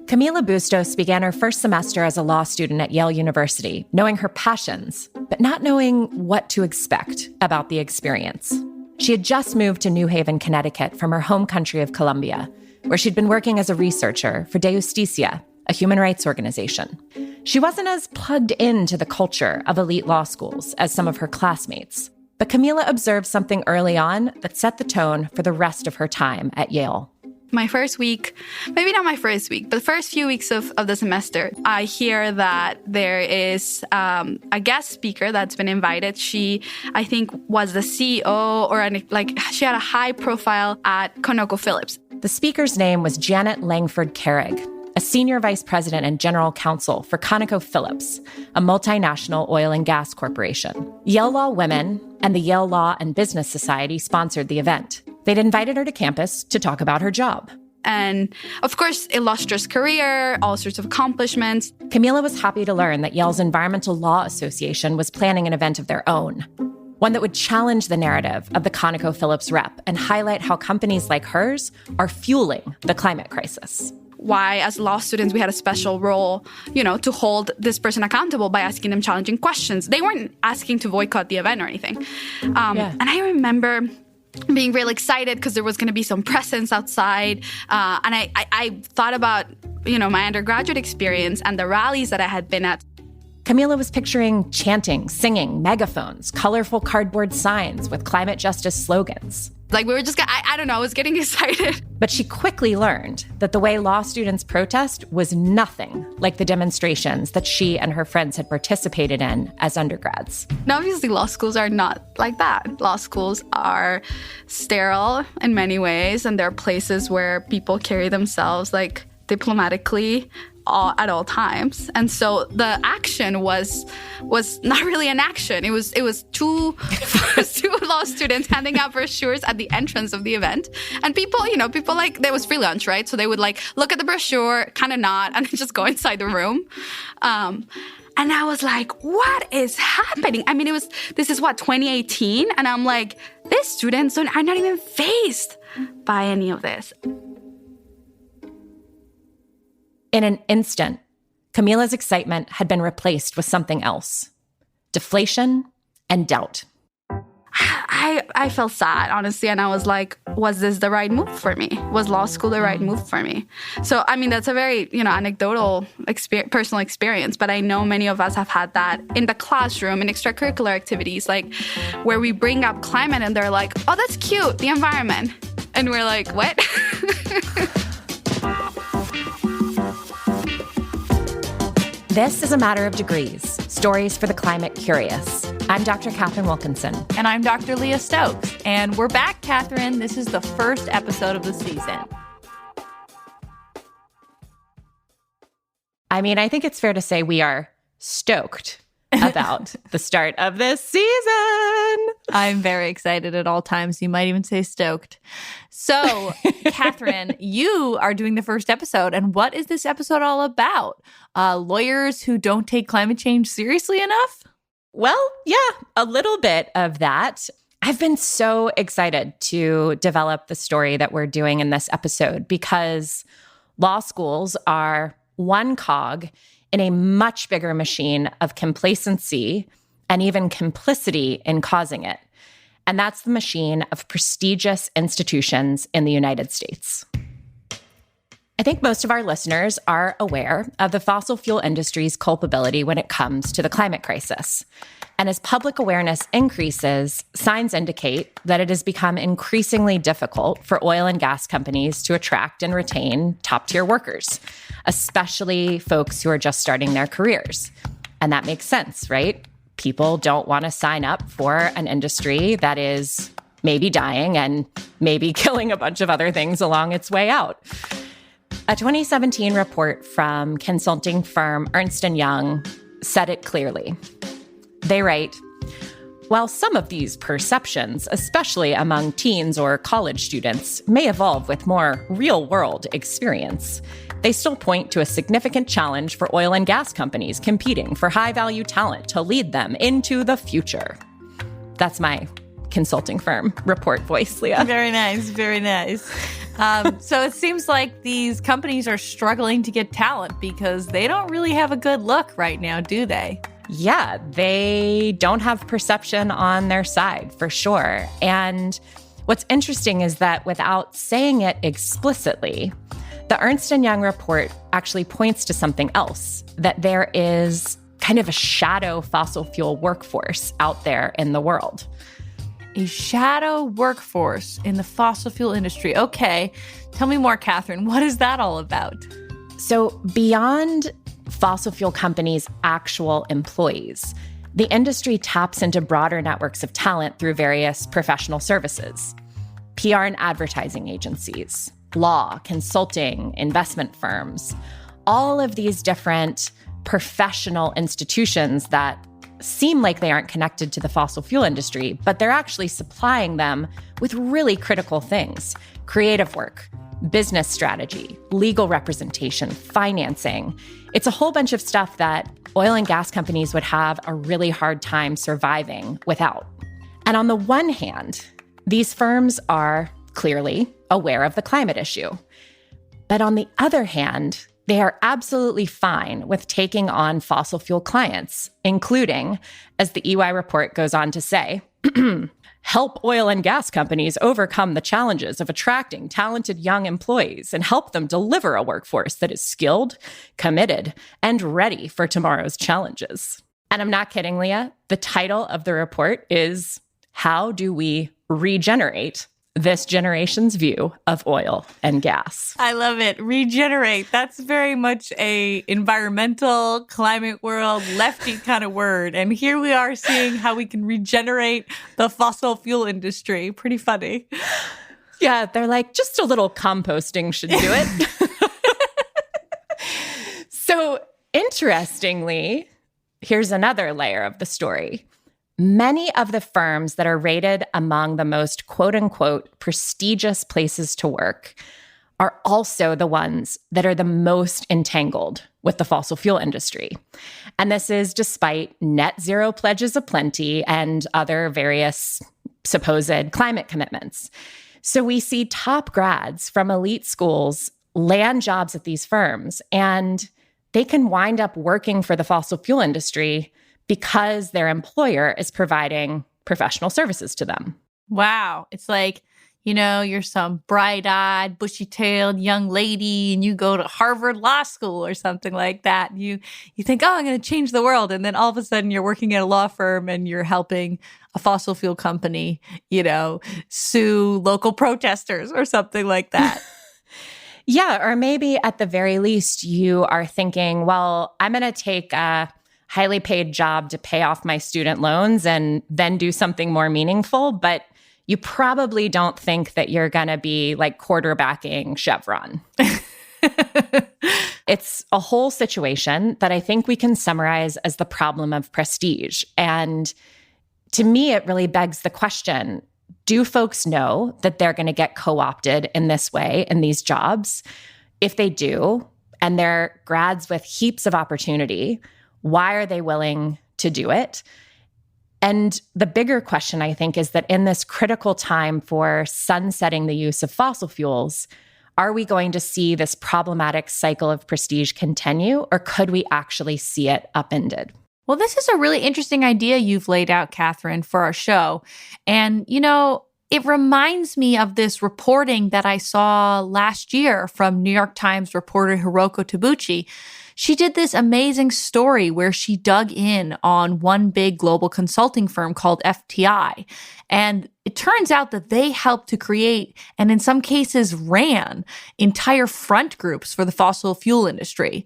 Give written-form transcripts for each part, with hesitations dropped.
Camila Bustos began her first semester as a law student at Yale University, knowing her passions, but not knowing what to expect about the experience. She had just moved to New Haven, Connecticut from her home country of Colombia, where she'd been working as a researcher for De Justicia, a human rights organization. She wasn't as plugged into the culture of elite law schools as some of her classmates, but Camila observed something early on that set the tone for the rest of her time at Yale. My first week, maybe not my first week, but the first few weeks of the semester, I hear that there is a guest speaker that's been invited. She, I think, was the CEO or she had a high profile at ConocoPhillips. The speaker's name was Janet Langford Carrig, a senior vice president and general counsel for ConocoPhillips, a multinational oil and gas corporation. Yale Law Women and the Yale Law and Business Society sponsored the event. They'd invited her to campus to talk about her job. And, of course, illustrious career, all sorts of accomplishments. Camila was happy to learn that Yale's Environmental Law Association was planning an event of their own, one that would challenge the narrative of the ConocoPhillips rep and highlight how companies like hers are fueling the climate crisis. Why, as law students, we had a special role, to hold this person accountable by asking them challenging questions. They weren't asking to boycott the event or anything. And I remember being really excited because there was going to be some presence outside. And I thought about, my undergraduate experience and the rallies that I had been at. Camila was picturing chanting, singing, megaphones, colorful cardboard signs with climate justice slogans. We were just, I don't know, I was getting excited. But she quickly learned that the way law students protest was nothing like the demonstrations that she and her friends had participated in as undergrads. Now, obviously, law schools are not like that. Law schools are sterile in many ways, and there are places where people carry themselves diplomatically at all times. And so the action was not really an action. It was two law students handing out brochures at the entrance of the event. And people there was free lunch, right? So they would look at the brochure, kind of nod, and just go inside the room. And I was like, what is happening? I mean, this is 2018? And I'm like, these students are not even fazed by any of this. In an instant, Camila's excitement had been replaced with something else: deflation and doubt. I felt sad, honestly, and I was like, was this the right move for me? Was law school the right move for me? So, I mean, that's a very, anecdotal personal experience, but I know many of us have had that in the classroom, in extracurricular activities, where we bring up climate and they're like, oh, that's cute, the environment. And we're like, what? This is A Matter of Degrees, stories for the climate curious. I'm Dr. Katharine Wilkinson. And I'm Dr. Leah Stokes. And we're back, Katharine. This is the first episode of the season. I mean, I think it's fair to say we are stoked about the start of this season. I'm very excited at all times. You might even say stoked. So, Katharine, you are doing the first episode. And what is this episode all about? Lawyers who don't take climate change seriously enough? Well, yeah, a little bit of that. I've been so excited to develop the story that we're doing in this episode because law schools are one cog in a much bigger machine of complacency and even complicity in causing it. And that's the machine of prestigious institutions in the United States. I think most of our listeners are aware of the fossil fuel industry's culpability when it comes to the climate crisis. And as public awareness increases, signs indicate that it has become increasingly difficult for oil and gas companies to attract and retain top-tier workers, especially folks who are just starting their careers. And that makes sense, right? People don't want to sign up for an industry that is maybe dying and maybe killing a bunch of other things along its way out. A 2017 report from consulting firm Ernst & Young said it clearly. They write, while some of these perceptions, especially among teens or college students, may evolve with more real-world experience, they still point to a significant challenge for oil and gas companies competing for high-value talent to lead them into the future. That's my consulting firm report voice, Leah. Very nice, very nice. So it seems like these companies are struggling to get talent because they don't really have a good look right now, do they? Yeah, they don't have perception on their side, for sure. And what's interesting is that without saying it explicitly, the Ernst & Young report actually points to something else, that there is kind of a shadow fossil fuel workforce out there in the world. A shadow workforce in the fossil fuel industry. Okay, tell me more, Katharine. What is that all about? So beyond fossil fuel companies' actual employees, the industry taps into broader networks of talent through various professional services, PR and advertising agencies, law, consulting, investment firms, all of these different professional institutions that seem like they aren't connected to the fossil fuel industry, but they're actually supplying them with really critical things: creative work, business strategy, legal representation, financing. It's a whole bunch of stuff that oil and gas companies would have a really hard time surviving without. And on the one hand, these firms are clearly aware of the climate issue. But on the other hand, they are absolutely fine with taking on fossil fuel clients, including, as the EY report goes on to say, help oil and gas companies overcome the challenges of attracting talented young employees and help them deliver a workforce that is skilled, committed, and ready for tomorrow's challenges. And I'm not kidding, Leah. The title of the report is How Do We Regenerate This Generation's View of Oil and Gas? I love it. Regenerate. That's very much a environmental, climate world, lefty kind of word. And here we are seeing how we can regenerate the fossil fuel industry. Pretty funny. Yeah, they're like, just a little composting should do it. So interestingly, here's another layer of the story. Many of the firms that are rated among the most quote unquote prestigious places to work are also the ones that are the most entangled with the fossil fuel industry. And this is despite net zero pledges of plenty and other various supposed climate commitments. So we see top grads from elite schools land jobs at these firms, and they can wind up working for the fossil fuel industry because their employer is providing professional services to them. Wow. It's like, you know, you're some bright-eyed, bushy-tailed young lady and you go to Harvard Law School or something like that. You think, oh, I'm going to change the world. And then all of a sudden you're working at a law firm and you're helping a fossil fuel company, you know, sue local protesters or something like that. Yeah. Or maybe at the very least, you are thinking, well, I'm going to take a highly paid job to pay off my student loans and then do something more meaningful. But you probably don't think that you're going to be like quarterbacking Chevron. It's a whole situation that I think we can summarize as the problem of prestige. And to me, it really begs the question, do folks know that they're going to get co-opted in this way in these jobs? If they do, and they're grads with heaps of opportunity, why are they willing to do it? And the bigger question, I think, is that in this critical time for sunsetting the use of fossil fuels, are we going to see this problematic cycle of prestige continue, or could we actually see it upended? Well, this is a really interesting idea you've laid out, Katharine, for our show. And, you know, it reminds me of this reporting that I saw last year from New York Times reporter Hiroko Tabuchi. She did this amazing story where she dug in on one big global consulting firm called FTI. And it turns out that they helped to create, and in some cases ran, entire front groups for the fossil fuel industry.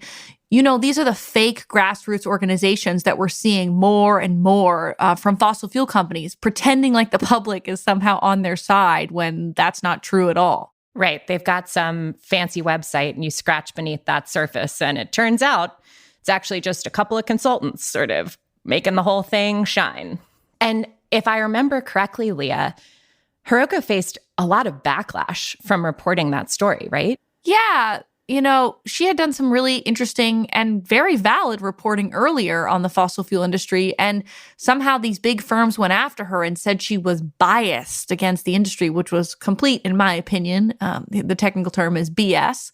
You know, these are the fake grassroots organizations that we're seeing more and more from fossil fuel companies, pretending like the public is somehow on their side when that's not true at all. Right. They've got some fancy website and you scratch beneath that surface and it turns out it's actually just a couple of consultants sort of making the whole thing shine. And if I remember correctly, Leah, Hiroko faced a lot of backlash from reporting that story, right? Yeah. she had done some really interesting and very valid reporting earlier on the fossil fuel industry. And somehow these big firms went after her and said she was biased against the industry, which was complete, in my opinion. The technical term is BS.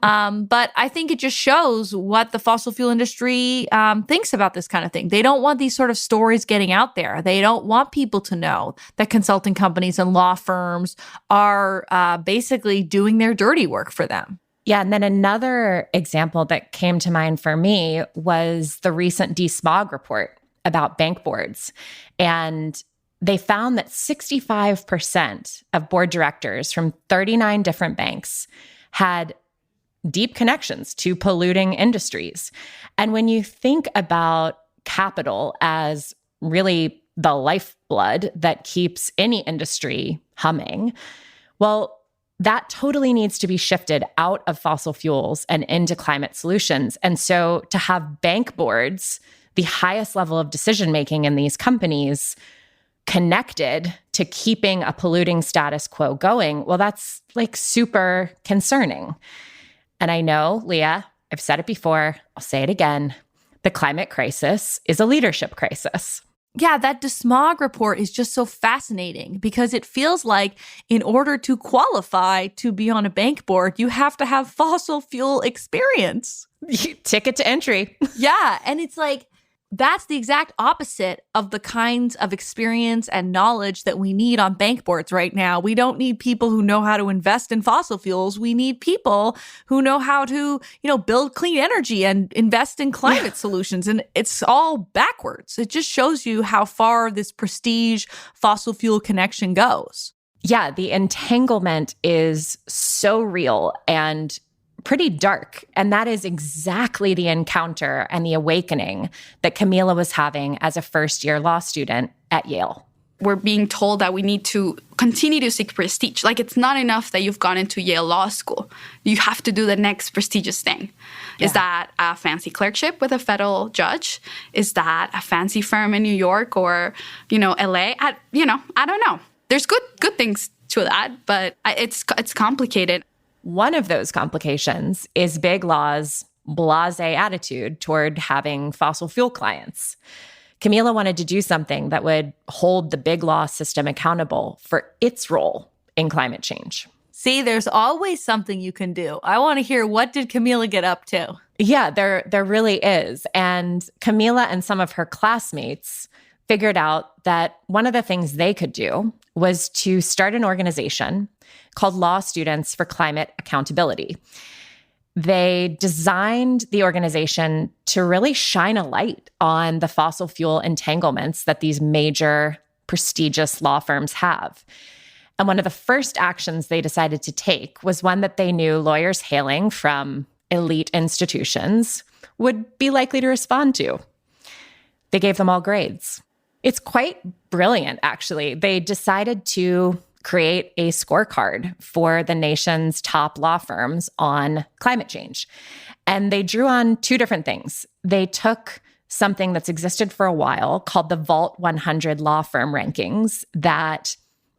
But I think it just shows what the fossil fuel industry thinks about this kind of thing. They don't want these sort of stories getting out there. They don't want people to know that consulting companies and law firms are basically doing their dirty work for them. Yeah, and then another example that came to mind for me was the recent DeSmog report about bank boards. And they found that 65% of board directors from 39 different banks had deep connections to polluting industries. And when you think about capital as really the lifeblood that keeps any industry humming, well, that totally needs to be shifted out of fossil fuels and into climate solutions. And so to have bank boards, the highest level of decision-making in these companies, connected to keeping a polluting status quo going, well, that's like super concerning. And I know, Leah, I've said it before, I'll say it again, the climate crisis is a leadership crisis. Yeah, that DeSmog report is just so fascinating because it feels like in order to qualify to be on a bank board, you have to have fossil fuel experience. Ticket to entry. Yeah, and it's like, that's the exact opposite of the kinds of experience and knowledge that we need on bank boards right now. We don't need people who know how to invest in fossil fuels. We need people who know how to, build clean energy and invest in climate solutions. And it's all backwards. It just shows you how far this prestige fossil fuel connection goes. Yeah, the entanglement is so real and pretty dark. And that is exactly the encounter and the awakening that Camila was having as a first-year law student at Yale. We're being told that we need to continue to seek prestige. Like, it's not enough that you've gone into Yale Law School. You have to do the next prestigious thing. Yeah. Is that a fancy clerkship with a federal judge? Is that a fancy firm in New York or, LA? I don't know. There's good things to that, but it's complicated. One of those complications is Big Law's blasé attitude toward having fossil fuel clients. Camila wanted to do something that would hold the Big Law system accountable for its role in climate change. See, there's always something you can do. I want to hear, what did Camila get up to? Yeah, there really is. And Camila and some of her classmates figured out that one of the things they could do was to start an organization called Law Students for Climate Accountability. They designed the organization to really shine a light on the fossil fuel entanglements that these major prestigious law firms have. And one of the first actions they decided to take was one that they knew lawyers hailing from elite institutions would be likely to respond to. They gave them all grades. It's quite brilliant, actually. They decided to create a scorecard for the nation's top law firms on climate change. And they drew on two different things. They took something that's existed for a while called the Vault 100 law firm rankings that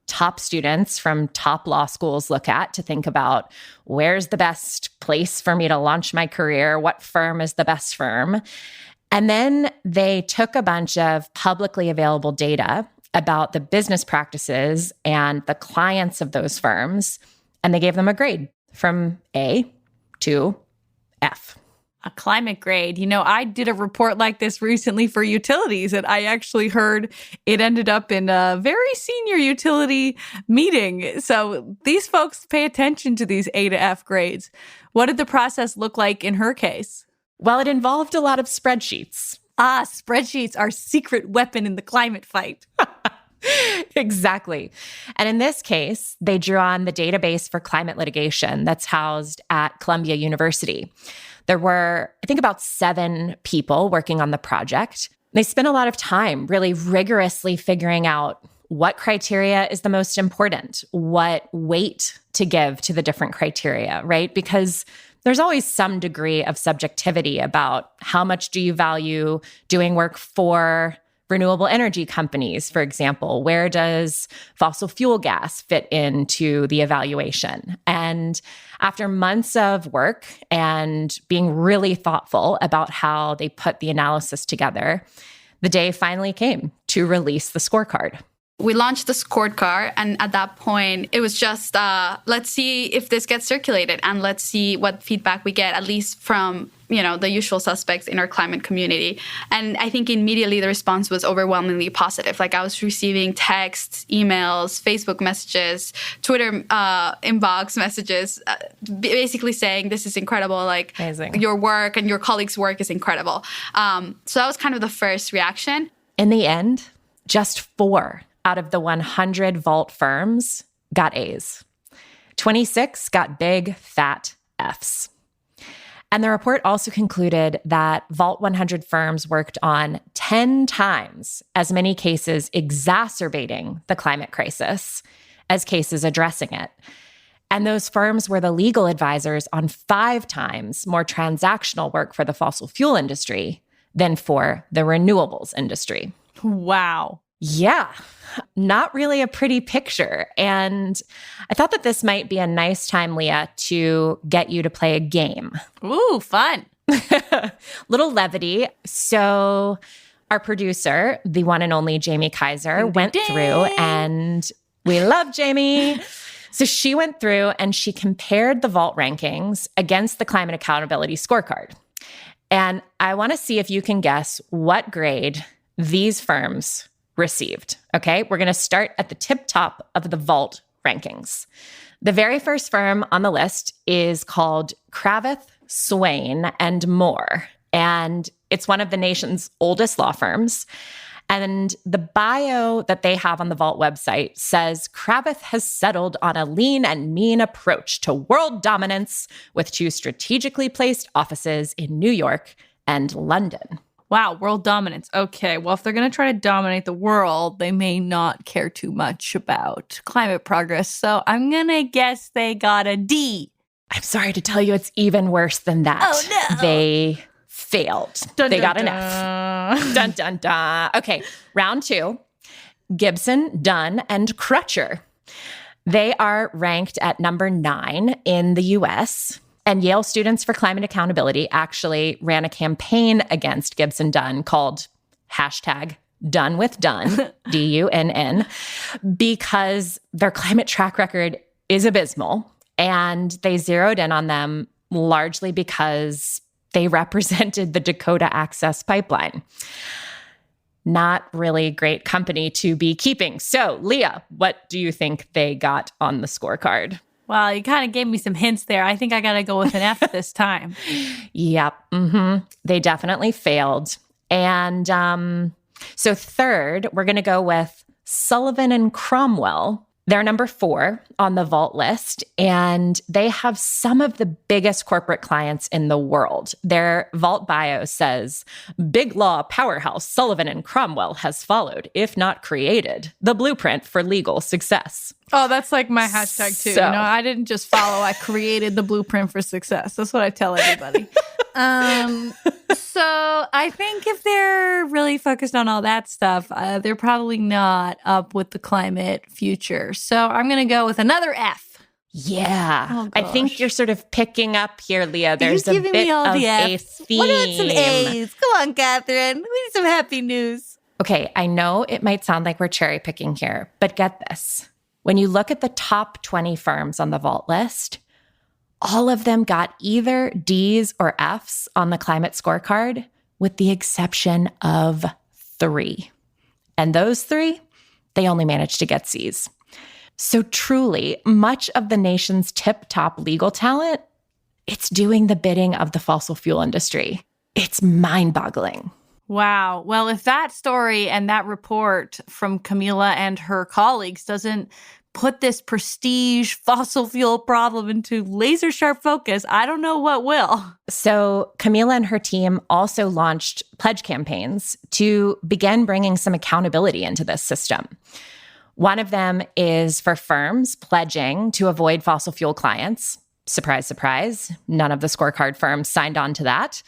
top students from top law schools look at to think about, where's the best place for me to launch my career? What firm is the best firm? And then they took a bunch of publicly available data about the business practices and the clients of those firms, and they gave them a grade from A to F. A climate grade. I did a report like this recently for utilities, and I actually heard it ended up in a very senior utility meeting. So these folks pay attention to these A to F grades. What did the process look like in her case? Well, it involved a lot of spreadsheets. Spreadsheets are secret weapon in the climate fight. Exactly. And in this case, they drew on the database for climate litigation that's housed at Columbia University. There were, I think, about 7 people working on the project. They spent a lot of time really rigorously figuring out what criteria is the most important, what weight to give to the different criteria, right? Because there's always some degree of subjectivity about how much do you value doing work for renewable energy companies, for example. Where does fossil fuel gas fit into the evaluation? And after months of work and being really thoughtful about how they put the analysis together, the day finally came to release the scorecard. We launched the scorecard, and at that point, it was just, let's see if this gets circulated, and let's see what feedback we get, at least from, the usual suspects in our climate community. And I think immediately the response was overwhelmingly positive. Like, I was receiving texts, emails, Facebook messages, Twitter inbox messages, basically saying, this is incredible. Like, amazing. Your work and your colleagues' work is incredible. So that was kind of the first reaction. In the end, just 4 out of the 100 Vault firms got A's. 26 got big, fat F's. And the report also concluded that Vault 100 firms worked on 10 times as many cases exacerbating the climate crisis as cases addressing it. And those firms were the legal advisors on 5 times more transactional work for the fossil fuel industry than for the renewables industry. Wow. Yeah, not really a pretty picture. And I thought that this might be a nice time, Leah, to get you to play a game. Ooh, fun. Little levity. So our producer, the one and only Jamie Kaiser, went through, and we love Jamie. So she went through and she compared the Vault rankings against the Climate Accountability Scorecard. And I want to see if you can guess what grade these firms received. Okay, we're going to start at the tip top of the Vault rankings. The very first firm on the list is called Cravath, Swain and Moore, and it's one of the nation's oldest law firms. And the bio that they have on the Vault website says Cravath has settled on a lean and mean approach to world dominance with 2 strategically placed offices in New York and London. Wow, world dominance. Okay, well, if they're going to try to dominate the world, they may not care too much about climate progress. So I'm going to guess they got a D. I'm sorry to tell you, it's even worse than that. Oh, no. They failed. Dun, they dun, got an dun. F. Dun, dun, dun. Okay, round 2. Gibson, Dunn, and Crutcher. They are ranked at number 9 in the U.S., and Yale Students for Climate Accountability actually ran a campaign against Gibson Dunn called #DoneWithDunn, D-U-N-N, because their climate track record is abysmal. And they zeroed in on them largely because they represented the Dakota Access Pipeline. Not really great company to be keeping. So, Leah, what do you think they got on the scorecard? Well, you kind of gave me some hints there. I think I got to go with an F this time. Yep. They definitely failed. And so third, we're going to go with Sullivan and Cromwell. They're number 4 on the Vault list, and they have some of the biggest corporate clients in the world. Their Vault bio says, big law powerhouse Sullivan and Cromwell has followed, if not created, the blueprint for legal success. Oh, that's like my hashtag too. I didn't just follow, I created the blueprint for success. That's what I tell everybody. So I think if they're really focused on all that stuff, they're probably not up with the climate future. So I'm going to go with another F. Yeah. Oh, I think you're sort of picking up here, Leah. There's you're a giving bit me all of the a Fs. theme. What about some A's? Come on, Catherine. We need some happy news. Okay, I know it might sound like we're cherry picking here, but get this. When you look at the top 20 firms on the Vault list, all of them got either D's or F's on the climate scorecard, with the exception of 3. And those 3, they only managed to get C's. So truly, much of the nation's tip-top legal talent, it's doing the bidding of the fossil fuel industry. It's mind-boggling. Wow. Well, if that story and that report from Camila and her colleagues doesn't put this prestige fossil fuel problem into laser sharp focus, I don't know what will. So Camila and her team also launched pledge campaigns to begin bringing some accountability into this system. One of them is for firms pledging to avoid fossil fuel clients. Surprise, surprise, none of the scorecard firms signed on to that.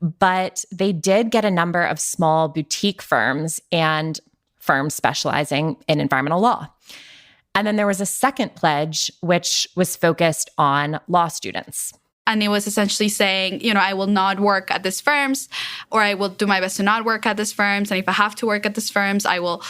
But they did get a number of small boutique firms and firms specializing in environmental law. And then there was a second pledge, which was focused on law students. And it was essentially saying, I will not work at these firms, or I will do my best to not work at these firms. And if I have to work at these firms, I will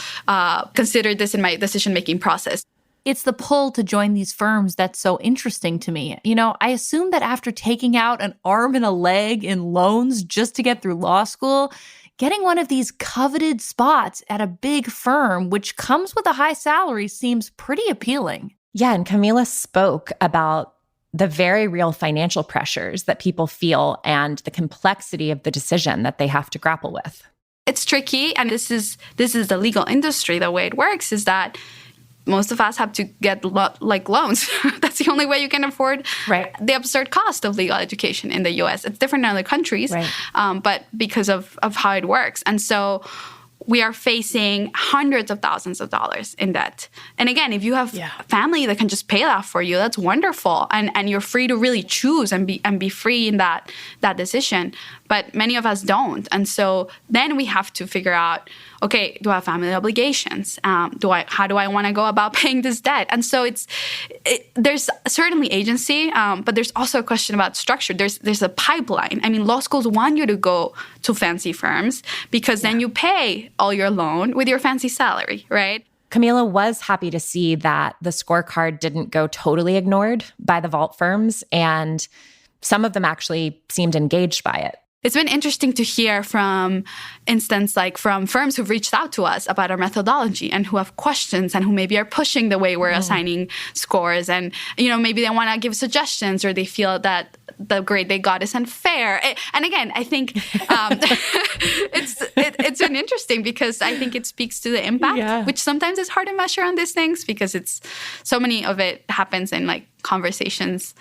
consider this in my decision-making process. It's the pull to join these firms that's so interesting to me. I assume that after taking out an arm and a leg in loans just to get through law school, getting one of these coveted spots at a big firm, which comes with a high salary, seems pretty appealing. Yeah, and Camila spoke about the very real financial pressures that people feel and the complexity of the decision that they have to grapple with. It's tricky, and this is the legal industry. The way it works is that most of us have to get loans. That's the only way you can afford the absurd cost of legal education in the U.S. It's different in other countries, but because of how it works. And so we are facing hundreds of thousands of dollars in debt. And again, if you have family that can just pay that for you, that's wonderful. And you're free to really choose and be free in that decision. But many of us don't. And so then we have to figure out, okay, do I have family obligations? How do I want to go about paying this debt? And so there's certainly agency, but there's also a question about structure. There's a pipeline. I mean, law schools want you to go to fancy firms because then you pay all your loan with your fancy salary, right? Camila was happy to see that the scorecard didn't go totally ignored by the vault firms, and some of them actually seemed engaged by it. It's been interesting to hear from firms who've reached out to us about our methodology and who have questions and who maybe are pushing the way we're assigning scores. And, maybe they want to give suggestions, or they feel that the grade they got is unfair. And again, I think it's been interesting because I think it speaks to the impact, which sometimes is hard to measure on these things because it's so many of it happens in conversations,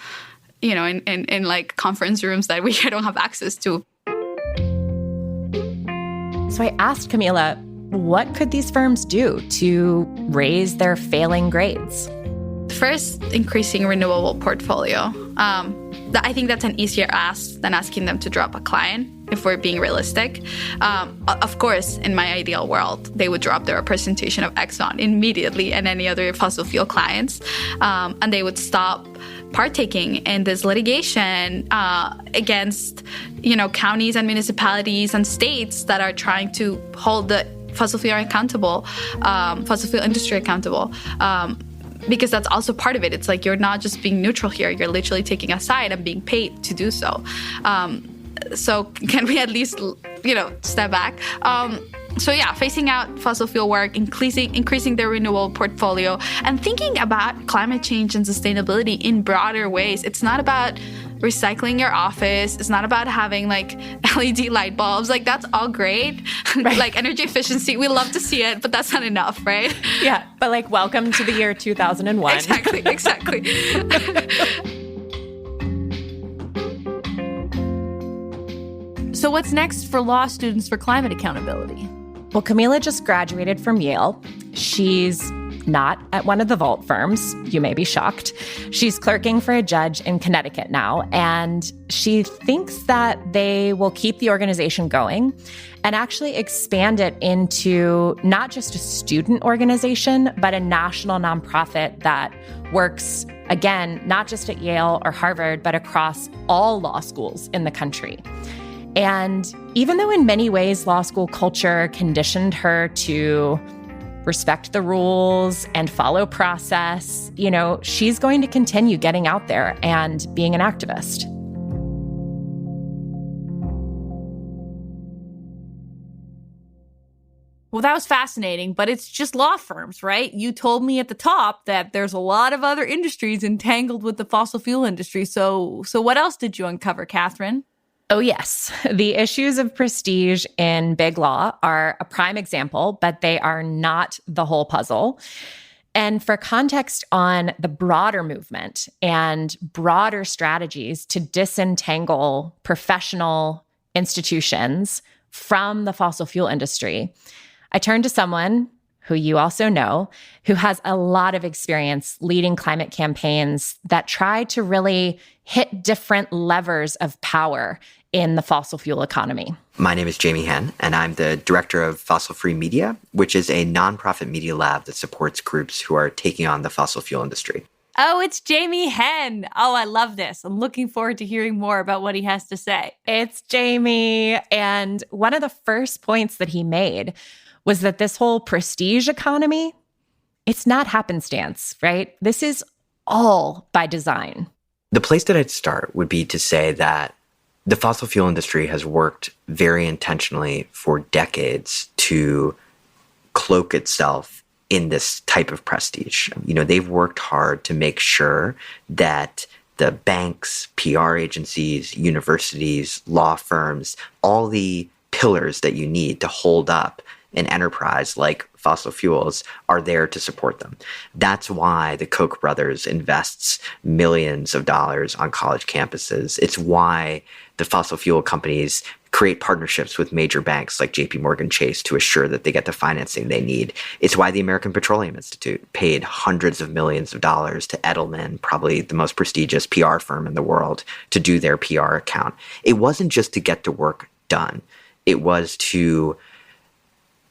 in conference rooms that we don't have access to. So I asked Camila, what could these firms do to raise their failing grades? First, increasing renewable portfolio. I think that's an easier ask than asking them to drop a client, if we're being realistic. Of course, in my ideal world, they would drop their representation of Exxon immediately and any other fossil fuel clients, and they would stop partaking in this litigation against, counties and municipalities and states that are trying to hold the fossil fuel industry accountable. Because that's also part of it. It's like you're not just being neutral here. You're literally taking a side and being paid to do so. So can we at least, step back? Phasing out fossil fuel work, increasing their renewable portfolio, and thinking about climate change and sustainability in broader ways. It's not about recycling your office. It's not about having LED light bulbs. That's all great. Right. Energy efficiency, we love to see it, but that's not enough, right? Yeah, but welcome to the year 2001. Exactly. So what's next for law students for climate accountability? Well, Camila just graduated from Yale. She's not at one of the vault firms. You may be shocked. She's clerking for a judge in Connecticut now, and she thinks that they will keep the organization going and actually expand it into not just a student organization, but a national nonprofit that works, again, not just at Yale or Harvard, but across all law schools in the country. And even though in many ways law school culture conditioned her to respect the rules and follow process, she's going to continue getting out there and being an activist. Well, that was fascinating, but it's just law firms, right? You told me at the top that there's a lot of other industries entangled with the fossil fuel industry. So what else did you uncover, Katharine? Oh, yes. The issues of prestige in big law are a prime example, but they are not the whole puzzle. And for context on the broader movement and broader strategies to disentangle professional institutions from the fossil fuel industry, I turned to someone who you also know, who has a lot of experience leading climate campaigns that try to really hit different levers of power in the fossil fuel economy. My name is Jamie Henn, and I'm the director of Fossil Free Media, which is a nonprofit media lab that supports groups who are taking on the fossil fuel industry. Oh, it's Jamie Henn. Oh, I love this. I'm looking forward to hearing more about what he has to say. It's Jamie. And one of the first points that he made was that this whole prestige economy, it's not happenstance, right? This is all by design. The place that I'd start would be to say that the fossil fuel industry has worked very intentionally for decades to cloak itself in this type of prestige. They've worked hard to make sure that the banks, PR agencies, universities, law firms, all the pillars that you need to hold up an enterprise like fossil fuels are there to support them. That's why the Koch brothers invests millions of dollars on college campuses. It's why the fossil fuel companies create partnerships with major banks like JP Morgan Chase to assure that they get the financing they need. It's why the American Petroleum Institute paid hundreds of millions of dollars to Edelman, probably the most prestigious PR firm in the world, to do their PR account. It wasn't just to get the work done. It was to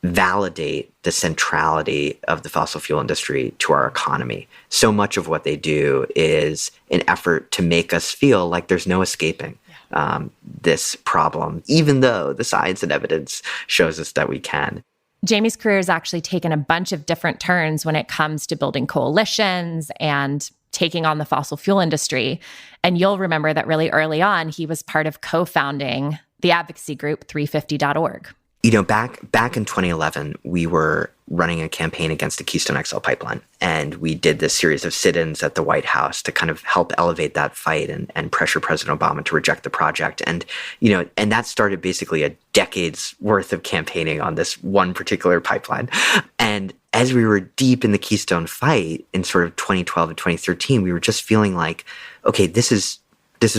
validate the centrality of the fossil fuel industry to our economy. So much of what they do is an effort to make us feel like there's no escaping this problem, even though the science and evidence shows us that we can. Jamie's career has actually taken a bunch of different turns when it comes to building coalitions and taking on the fossil fuel industry. And you'll remember that really early on, he was part of co-founding the advocacy group 350.org. Back in 2011, we were running a campaign against the Keystone XL pipeline. And we did this series of sit-ins at the White House to kind of help elevate that fight and pressure President Obama to reject the project. And, and that started basically a decade's worth of campaigning on this one particular pipeline. And as we were deep in the Keystone fight in sort of 2012 and 2013, we were just feeling like, okay, this is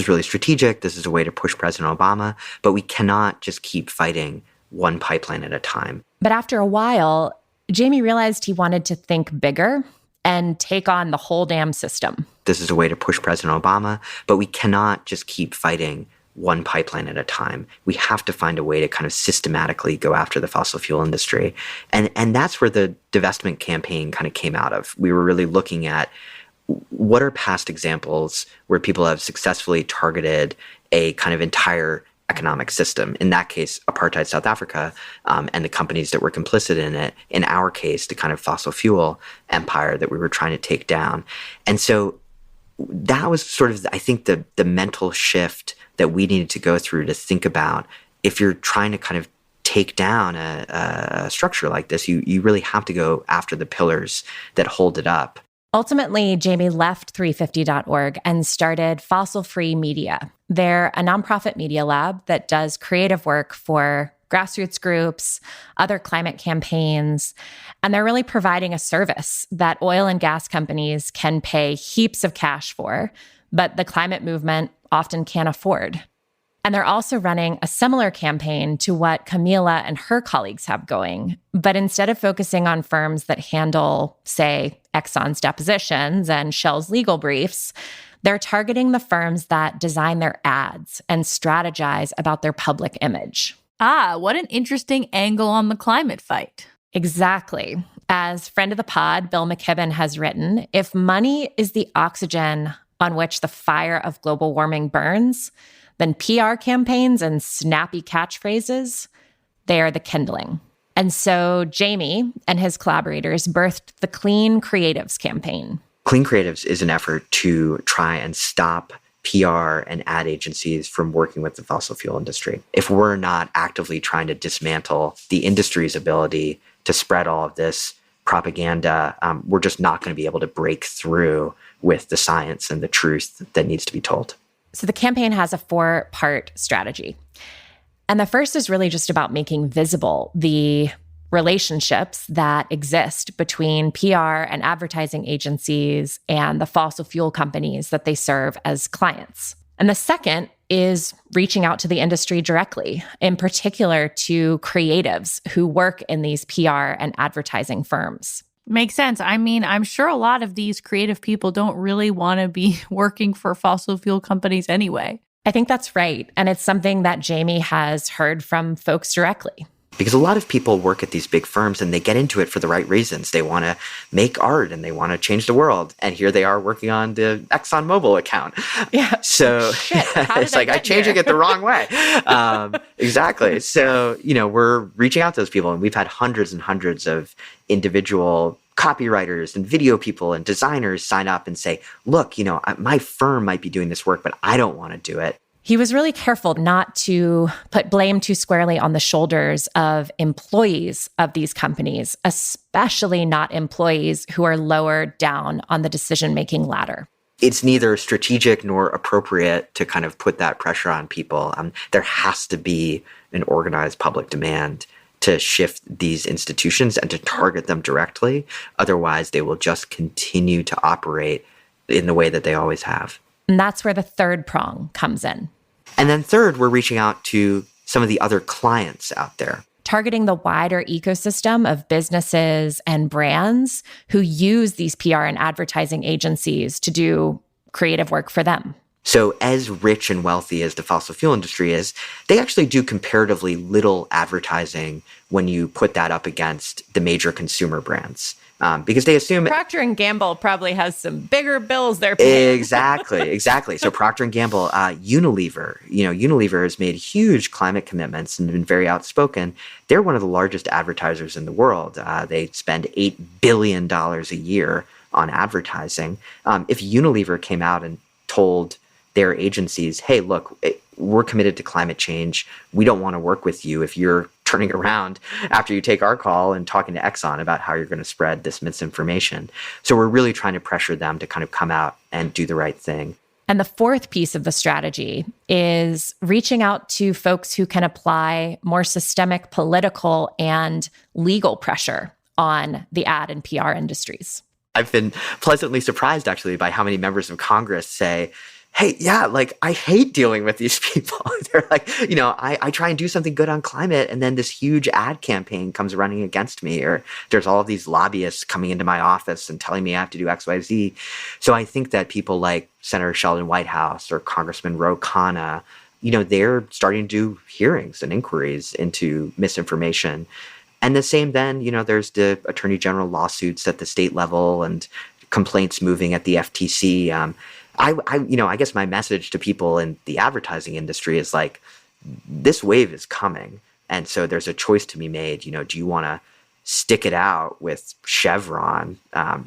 really strategic. This is a way to push President Obama, but we cannot just keep fighting one pipeline at a time. But after a while, Jamie realized he wanted to think bigger and take on the whole damn system. This is a way to push President Obama, but we cannot just keep fighting one pipeline at a time. We have to find a way to kind of systematically go after the fossil fuel industry. And that's where the divestment campaign kind of came out of. We were really looking at what are past examples where people have successfully targeted a kind of entire economic system. In that case, apartheid South Africa, and the companies that were complicit in it. In our case, the kind of fossil fuel empire that we were trying to take down. And so that was sort of, I think, the mental shift that we needed to go through to think about if you're trying to kind of take down a structure like this, you really have to go after the pillars that hold it up. Ultimately, Jamie left 350.org and started Fossil Free Media. They're a nonprofit media lab that does creative work for grassroots groups, other climate campaigns, and they're really providing a service that oil and gas companies can pay heaps of cash for, but the climate movement often can't afford. And they're also running a similar campaign to what Camila and her colleagues have going. But instead of focusing on firms that handle, say, Exxon's depositions and Shell's legal briefs, they're targeting the firms that design their ads and strategize about their public image. Ah, what an interesting angle on the climate fight. Exactly. As friend of the pod, Bill McKibben, has written, if money is the oxygen on which the fire of global warming burns, then PR campaigns and snappy catchphrases, they are the kindling. And so Jamie and his collaborators birthed the Clean Creatives campaign. Clean Creatives is an effort to try and stop PR and ad agencies from working with the fossil fuel industry. If we're not actively trying to dismantle the industry's ability to spread all of this propaganda, we're just not going to be able to break through with the science and the truth that needs to be told. So the campaign has a 4-part strategy. And the first is really just about making visible the relationships that exist between PR and advertising agencies and the fossil fuel companies that they serve as clients. And the second is reaching out to the industry directly, in particular to creatives who work in these PR and advertising firms. Makes sense. I mean, I'm sure a lot of these creative people don't really want to be working for fossil fuel companies anyway. I think that's right. And it's something that Jamie has heard from folks directly. Because a lot of people work at these big firms and they get into it for the right reasons. They want to make art and they want to change the world. And here they are working on the ExxonMobil account. Yeah. So it's like I'm changing it the wrong way. Exactly. So, we're reaching out to those people, and we've had hundreds and hundreds of individual copywriters and video people and designers sign up and say, look, my firm might be doing this work, but I don't want to do it. He was really careful not to put blame too squarely on the shoulders of employees of these companies, especially not employees who are lower down on the decision-making ladder. It's neither strategic nor appropriate to kind of put that pressure on people. There has to be an organized public demand to shift these institutions and to target them directly. Otherwise, they will just continue to operate in the way that they always have. And that's where the third prong comes in. And then third, we're reaching out to some of the other clients out there. Targeting the wider ecosystem of businesses and brands who use these PR and advertising agencies to do creative work for them. So as rich and wealthy as the fossil fuel industry is, they actually do comparatively little advertising when you put that up against the major consumer brands. Because they assume Procter & Gamble probably has some bigger bills they're paying. Exactly. So Procter & Gamble, Unilever, Unilever has made huge climate commitments and been very outspoken. They're one of the largest advertisers in the world. They spend $8 billion a year on advertising. If Unilever came out and told their agencies, hey, look, we're committed to climate change. We don't want to work with you if you're turning around after you take our call and talking to Exxon about how you're going to spread this misinformation. So we're really trying to pressure them to kind of come out and do the right thing. And the fourth piece of the strategy is reaching out to folks who can apply more systemic political and legal pressure on the ad and PR industries. I've been pleasantly surprised, actually, by how many members of Congress say, hey, yeah, I hate dealing with these people. They're like, I try and do something good on climate, and then this huge ad campaign comes running against me, or there's all of these lobbyists coming into my office and telling me I have to do X, Y, Z. So I think that people like Senator Sheldon Whitehouse or Congressman Ro Khanna, they're starting to do hearings and inquiries into misinformation. And the same then, there's the attorney general lawsuits at the state level and complaints moving at the FTC. I guess my message to people in the advertising industry is like, this wave is coming. And so there's a choice to be made. Do you want to stick it out with Chevron?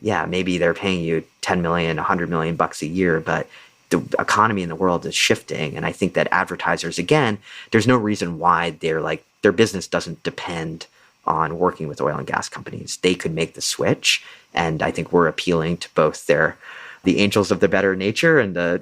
Maybe they're paying you 10 million, 100 million bucks a year, but the economy in the world is shifting. And I think that advertisers, again, there's no reason why their business doesn't depend on working with oil and gas companies. They could make the switch. And I think we're appealing to both the angels of the better nature and the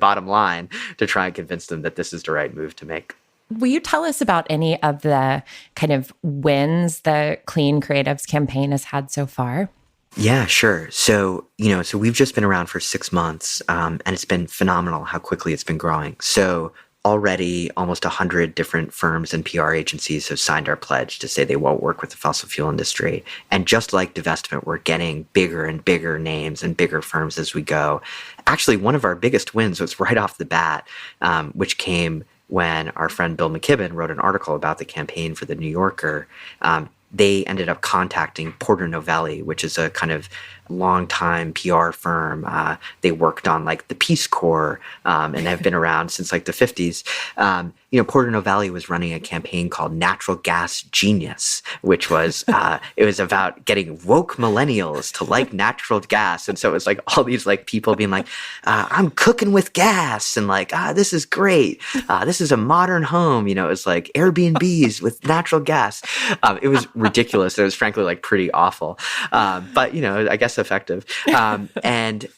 bottom line to try and convince them that this is the right move to make. Will you tell us about any of the kind of wins the Clean Creatives campaign has had so far? Yeah, sure. So we've just been around for 6 months, and it's been phenomenal how quickly it's been growing. So already almost 100 different firms and PR agencies have signed our pledge to say they won't work with the fossil fuel industry. And just like divestment, we're getting bigger and bigger names and bigger firms as we go. Actually, one of our biggest wins was right off the bat, which came when our friend Bill McKibben wrote an article about the campaign for The New Yorker. They ended up contacting Porter Novelli, which is a kind of longtime PR firm. They worked on the Peace Corps and have been around since the 50s. Porter Novelli was running a campaign called Natural Gas Genius, which was it was about getting woke millennials to like natural gas. And so it was all these people being I'm cooking with gas and this is great. This is a modern home. It was Airbnbs with natural gas. It was ridiculous. It was frankly pretty awful. But I guess effective. And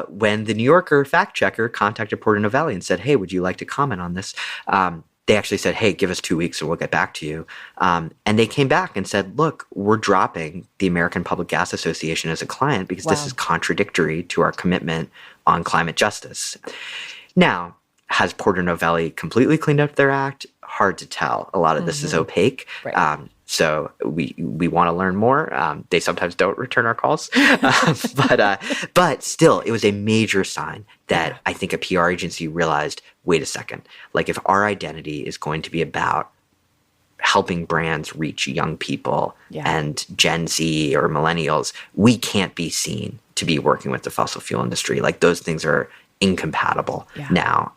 when the New Yorker fact checker contacted Porter Novelli and said, hey, would you like to comment on this? they actually said, hey, give us 2 weeks and we'll get back to you. And they came back and said, look, we're dropping the American Public Gas Association as a client because this is contradictory to our commitment on climate justice. Now, has Porter Novelli completely cleaned up their act? Hard to tell. A lot of this is opaque. Right. So we want to learn more. They sometimes don't return our calls. But still, it was a major sign that I think a PR agency realized, wait a second, like if our identity is going to be about helping brands reach young people and Gen Z or millennials, we can't be seen to be working with the fossil fuel industry. Like those things are incompatible now.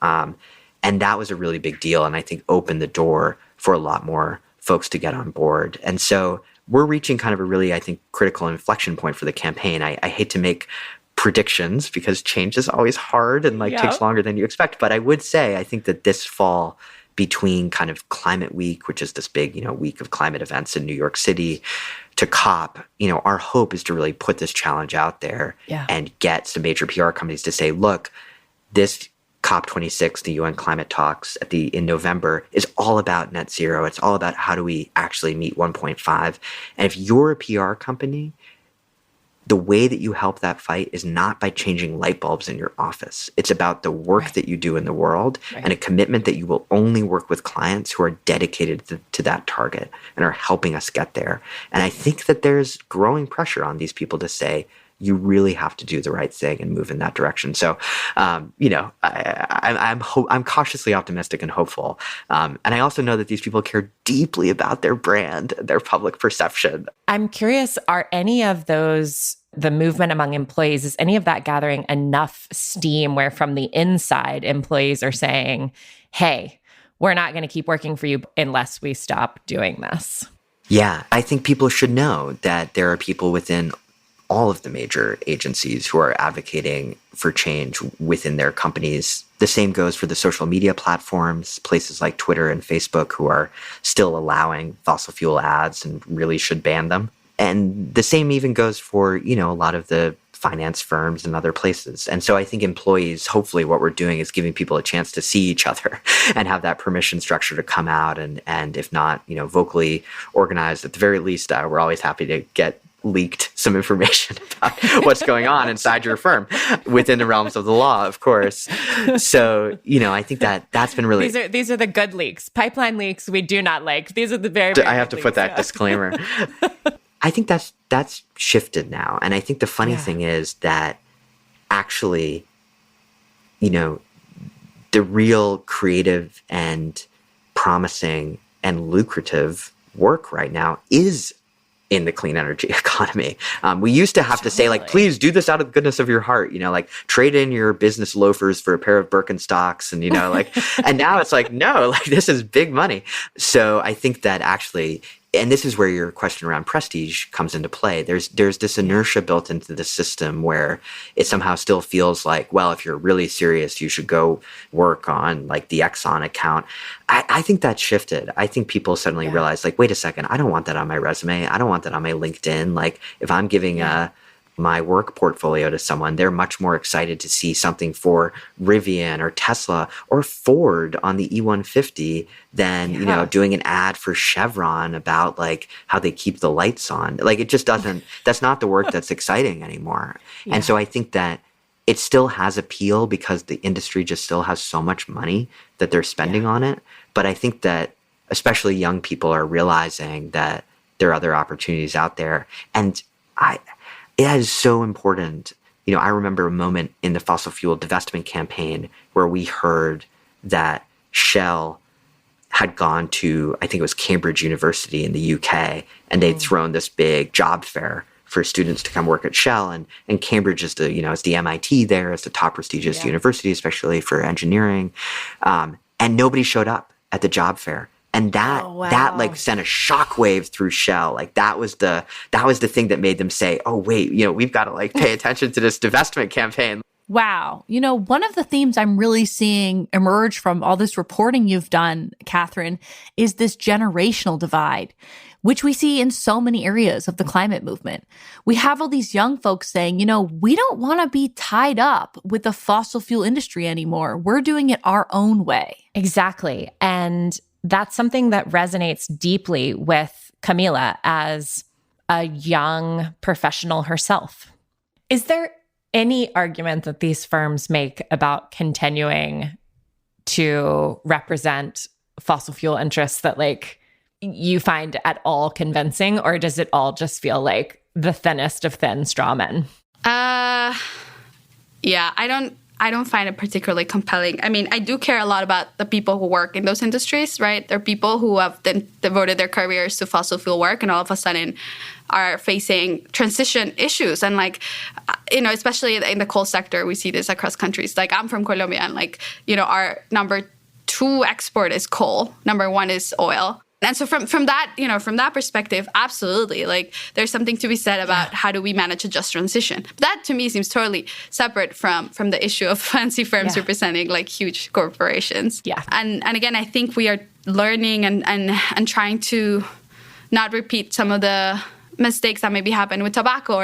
And that was a really big deal. And I think opened the door for a lot more folks to get on board. And so we're reaching kind of a really, I think, critical inflection point for the campaign. I hate to make predictions because change is always hard and takes longer than you expect. But I would say, I think that this fall, between kind of Climate Week, which is this big, week of climate events in New York City, to COP, our hope is to really put this challenge out there and get some major PR companies to say, look, this COP26, the UN climate talks in November, is all about net zero. It's all about how do we actually meet 1.5. And if you're a PR company, the way that you help that fight is not by changing light bulbs in your office. It's about the work that you do in the world and a commitment that you will only work with clients who are dedicated to that target and are helping us get there. And I think that there's growing pressure on these people to say, you really have to do the right thing and move in that direction. So, I'm cautiously optimistic and hopeful. And I also know that these people care deeply about their brand, their public perception. I'm curious, are any of those, the movement among employees, is any of that gathering enough steam where from the inside employees are saying, hey, we're not going to keep working for you unless we stop doing this? Yeah, I think people should know that there are people within all of the major agencies who are advocating for change within their companies. The same goes for the social media platforms, places like Twitter and Facebook, who are still allowing fossil fuel ads and really should ban them. And the same even goes for, a lot of the finance firms and other places. And so I think employees, hopefully what we're doing is giving people a chance to see each other and have that permission structure to come out and if not, vocally organized, at the very least, we're always happy to get leaked some information about what's going on inside your firm within the realms of the law, of course. So, I think that's been really... These are the good leaks. Pipeline leaks we do not like. These are the very, very I have to put that disclaimer. I think that's shifted now. And I think the funny thing is that actually, the real creative and promising and lucrative work right now is in the clean energy economy. We used to have to say, please do this out of the goodness of your heart, trade in your business loafers for a pair of Birkenstocks and, and now it's no, this is big money. So I think that actually, and this is where your question around prestige comes into play. There's this inertia built into the system where it somehow still feels like, well, if you're really serious, you should go work on the Exxon account. I think that shifted. I think people suddenly realized, wait a second, I don't want that on my resume. I don't want that on my LinkedIn. If I'm giving my work portfolio to someone, they're much more excited to see something for Rivian or Tesla or Ford on the E150 than, doing an ad for Chevron about how they keep the lights on. It just doesn't, that's not the work that's exciting anymore. Yeah. And so I think that it still has appeal because the industry just still has so much money that they're spending on it. But I think that especially young people are realizing that there are other opportunities out there. And it is so important. I remember a moment in the fossil fuel divestment campaign where we heard that Shell had gone to, I think it was Cambridge University in the UK, and they'd thrown this big job fair for students to come work at Shell. And Cambridge is it's the MIT there, it's the top prestigious university, especially for engineering. And nobody showed up at the job fair. And that sent a shockwave through Shell. That was the thing that made them say, oh, wait, we've got to pay attention to this divestment campaign. Wow. One of the themes I'm really seeing emerge from all this reporting you've done, Katharine, is this generational divide. which we see in so many areas of the climate movement. We have all these young folks saying, we don't want to be tied up with the fossil fuel industry anymore. We're doing it our own way. Exactly. And that's something that resonates deeply with Camila as a young professional herself. Is there any argument that these firms make about continuing to represent fossil fuel interests that you find at all convincing, or does it all just feel like the thinnest of thin straw men? Yeah, I don't find it particularly compelling. I mean, I do care a lot about the people who work in those industries, right? There are people who have then devoted their careers to fossil fuel work and all of a sudden are facing transition issues. And especially in the coal sector, we see this across countries. I'm from Colombia and our number 2 export is coal. Number 1 is oil. And so from that perspective, absolutely, there's something to be said about how do we manage a just transition. That to me seems totally separate from the issue of fancy firms representing huge corporations. Yeah. And again, I think we are learning and trying to not repeat some of the mistakes that maybe happened with tobacco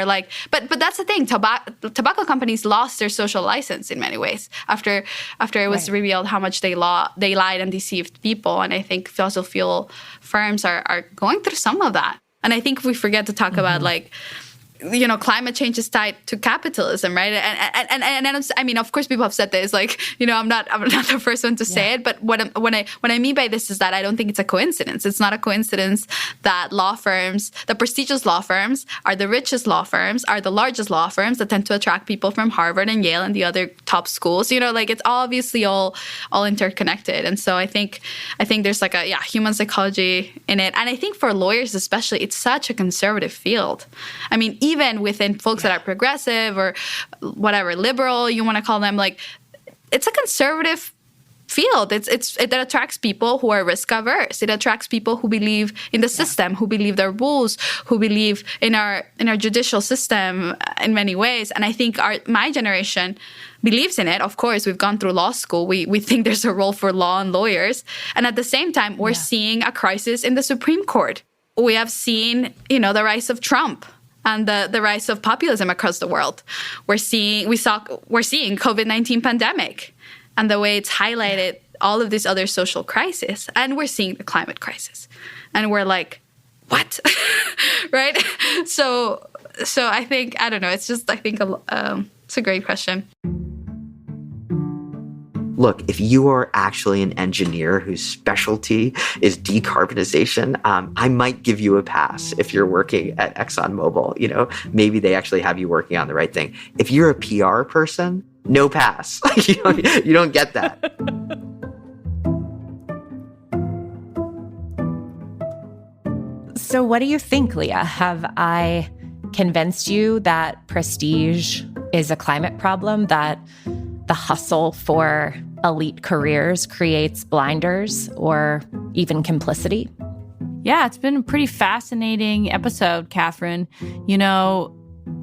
but that's the thing. Tobacco companies lost their social license in many ways after it was revealed how much they lied and deceived people. And I think fossil fuel firms are going through some of that. And I think we forget to talk about climate change is tied to capitalism, right? And I mean, of course, people have said this. I'm not the first one to say it. But what I mean by this is that I don't think it's a coincidence. It's not a coincidence that law firms, the prestigious law firms, are the richest law firms, are the largest law firms that tend to attract people from Harvard and Yale and the other top schools. It's obviously all interconnected. And so I think there's human psychology in it. And I think for lawyers especially, it's such a conservative field. I mean, even within folks that are progressive or whatever, liberal, you want to call them, it's a conservative field. It attracts people who are risk averse. It attracts people who believe in the system, who believe there are rules, who believe in our judicial system in many ways. And I think my generation believes in it. Of course, we've gone through law school. We think there's a role for law and lawyers. And at the same time, we're seeing a crisis in the Supreme Court. We have seen, the rise of Trump and the rise of populism across the world. We're seeing COVID-19 pandemic and the way it's highlighted all of these other social crises. And we're seeing the climate crisis. And we're like, what? Right? So I think, I don't know, it's just, I think it's a great question. Look, if you are actually an engineer whose specialty is decarbonization, I might give you a pass if you're working at ExxonMobil. Maybe they actually have you working on the right thing. If you're a PR person, no pass. You don't get that. So what do you think, Leah? Have I convinced you that prestige is a climate problem, that the hustle for elite careers creates blinders or even complicity? Yeah, it's been a pretty fascinating episode, Katharine.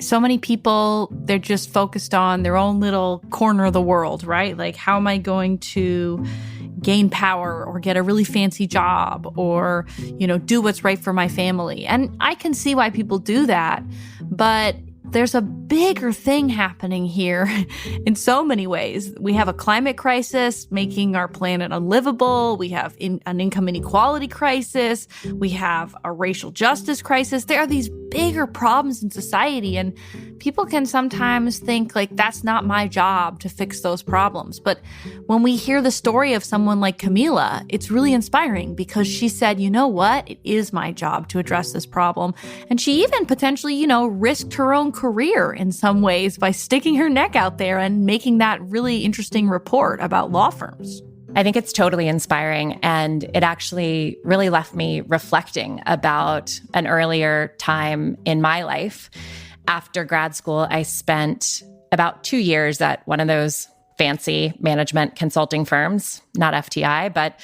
So many people, they're just focused on their own little corner of the world, right? How am I going to gain power or get a really fancy job or, do what's right for my family? And I can see why people do that, but there's a bigger thing happening here in so many ways. We have a climate crisis making our planet unlivable. We have an income inequality crisis. We have a racial justice crisis. There are these bigger problems in society, and people can sometimes think that's not my job to fix those problems. But when we hear the story of someone like Camila, it's really inspiring because she said, you know what? It is my job to address this problem. And she even potentially, risked her own career in some ways by sticking her neck out there and making that really interesting report about law firms. I think it's totally inspiring, and it actually really left me reflecting about an earlier time in my life. After grad school, I spent about 2 years at one of those fancy management consulting firms, not FTI, but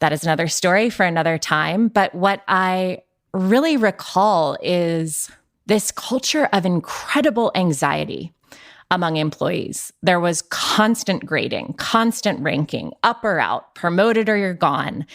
that is another story for another time. But what I really recall is this culture of incredible anxiety among employees. There was constant grading, constant ranking, up or out, promoted or you're gone.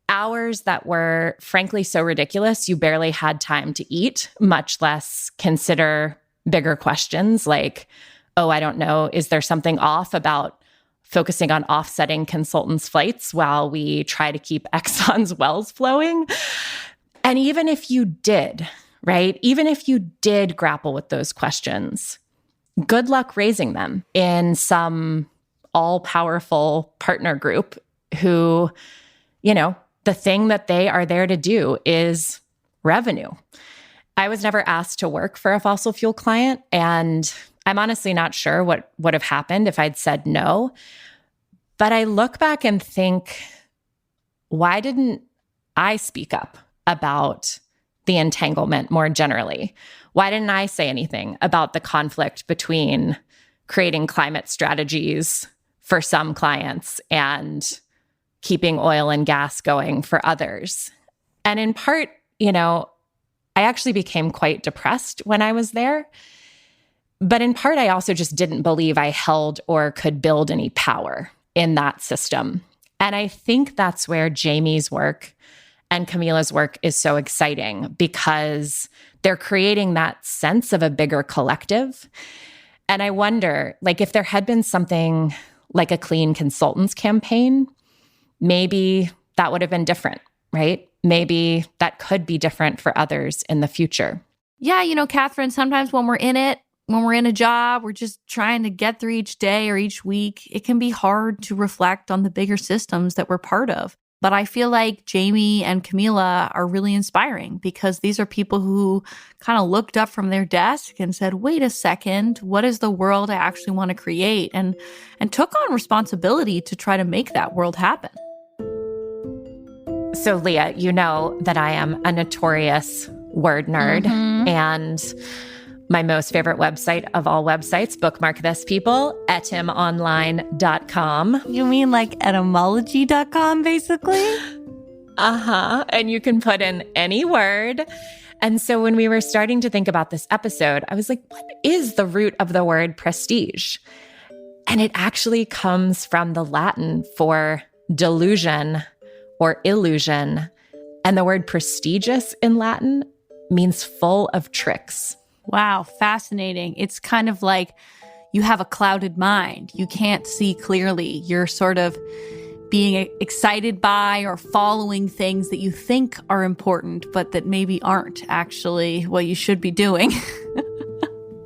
hours that were frankly so ridiculous, you barely had time to eat, much less consider bigger questions like, oh, I don't know, is there something off about focusing on offsetting consultants' flights while we try to keep Exxon's wells flowing? And even if you did, right, even if you did grapple with those questions, good luck raising them in some all-powerful partner group who, the thing that they are there to do is revenue. I was never asked to work for a fossil fuel client, and I'm honestly not sure what would have happened if I'd said no. But I look back and think, why didn't I speak up about the entanglement more generally? Why didn't I say anything about the conflict between creating climate strategies for some clients and keeping oil and gas going for others? And in part, I actually became quite depressed when I was there. But in part, I also just didn't believe I held or could build any power in that system. And I think that's where Jamie's work and Camila's work is so exciting, because they're creating that sense of a bigger collective. And I wonder, if there had been something like a Clean Consultants campaign, maybe that would have been different, right? Maybe that could be different for others in the future. Yeah, Katharine, sometimes when we're in a job, we're just trying to get through each day or each week, it can be hard to reflect on the bigger systems that we're part of. But I feel like Jamie and Camila are really inspiring, because these are people who kind of looked up from their desk and said, wait a second, what is the world I actually want to create? And took on responsibility to try to make that world happen. So Leah, you know that I am a notorious word nerd, and my most favorite website of all websites, bookmark this, people, etimonline.com. You mean like etymology.com, basically? And you can put in any word. And so when we were starting to think about this episode, I was like, what is the root of the word prestige? And it actually comes from the Latin for delusion or illusion. And the word prestigious in Latin means full of tricks. Wow, fascinating. It's kind of like you have a clouded mind. You can't see clearly. You're sort of being excited by or following things that you think are important, but that maybe aren't actually what you should be doing.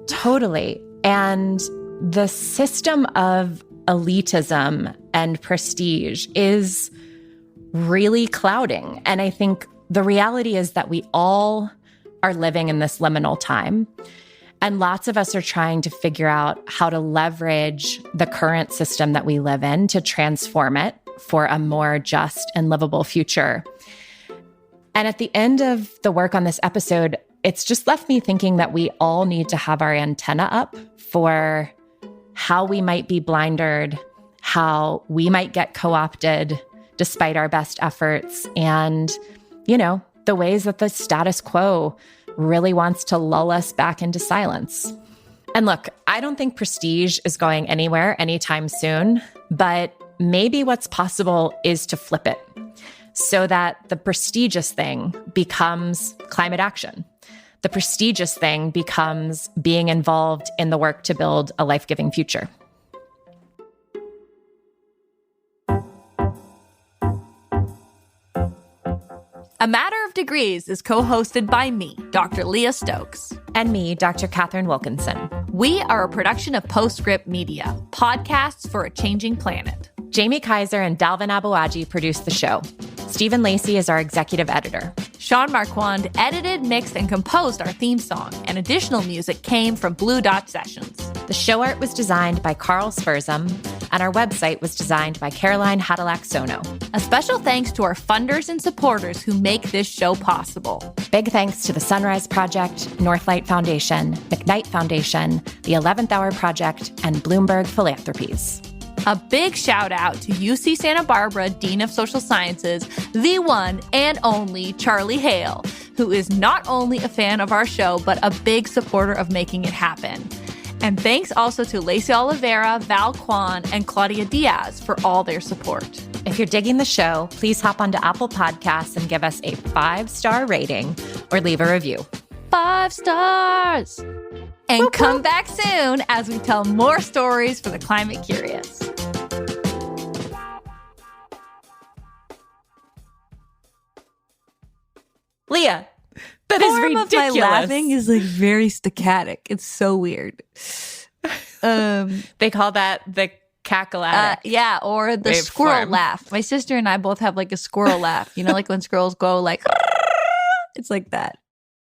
Totally. And the system of elitism and prestige is really clouding. And I think the reality is that we all are living in this liminal time. And lots of us are trying to figure out how to leverage the current system that we live in to transform it for a more just and livable future. And at the end of the work on this episode, it's just left me thinking that we all need to have our antenna up for how we might be blindered, how we might get co-opted despite our best efforts, and, the ways that the status quo really wants to lull us back into silence. And look, I don't think prestige is going anywhere anytime soon, but maybe what's possible is to flip it so that the prestigious thing becomes climate action. The prestigious thing becomes being involved in the work to build a life-giving future. A Matter of Degrees is co-hosted by me, Dr. Leah Stokes. And me, Dr. Katharine Wilkinson. We are a production of Postscript Media, podcasts for a changing planet. Jamie Kaiser and Dalvin Abuaji produce the show. Stephen Lacey is our executive editor. Sean Marquand edited, mixed, and composed our theme song, and additional music came from Blue Dot Sessions. The show art was designed by Carl Spurzum, and our website was designed by Caroline Hadalak-Sono. A special thanks to our funders and supporters who make this show possible. Big thanks to the Sunrise Project, Northlight Foundation, McKnight Foundation, the 11th Hour Project, and Bloomberg Philanthropies. A big shout out to UC Santa Barbara Dean of Social Sciences, the one and only Charlie Hale, who is not only a fan of our show, but a big supporter of making it happen. And thanks also to Lacey Oliveira, Val Kwan, and Claudia Diaz for all their support. If If you're digging the show, please hop onto Apple Podcasts and give us a 5-star rating or leave a review. 5 stars. And come back soon as we tell more stories for the climate curious. Leah, that is ridiculous. Of my laughing is like very staccatic. It's so weird. They call that the cackle-atic. Yeah, or the waveform. Squirrel laugh. My sister and I both have like a squirrel laugh. You know, like when squirrels go like, it's like that.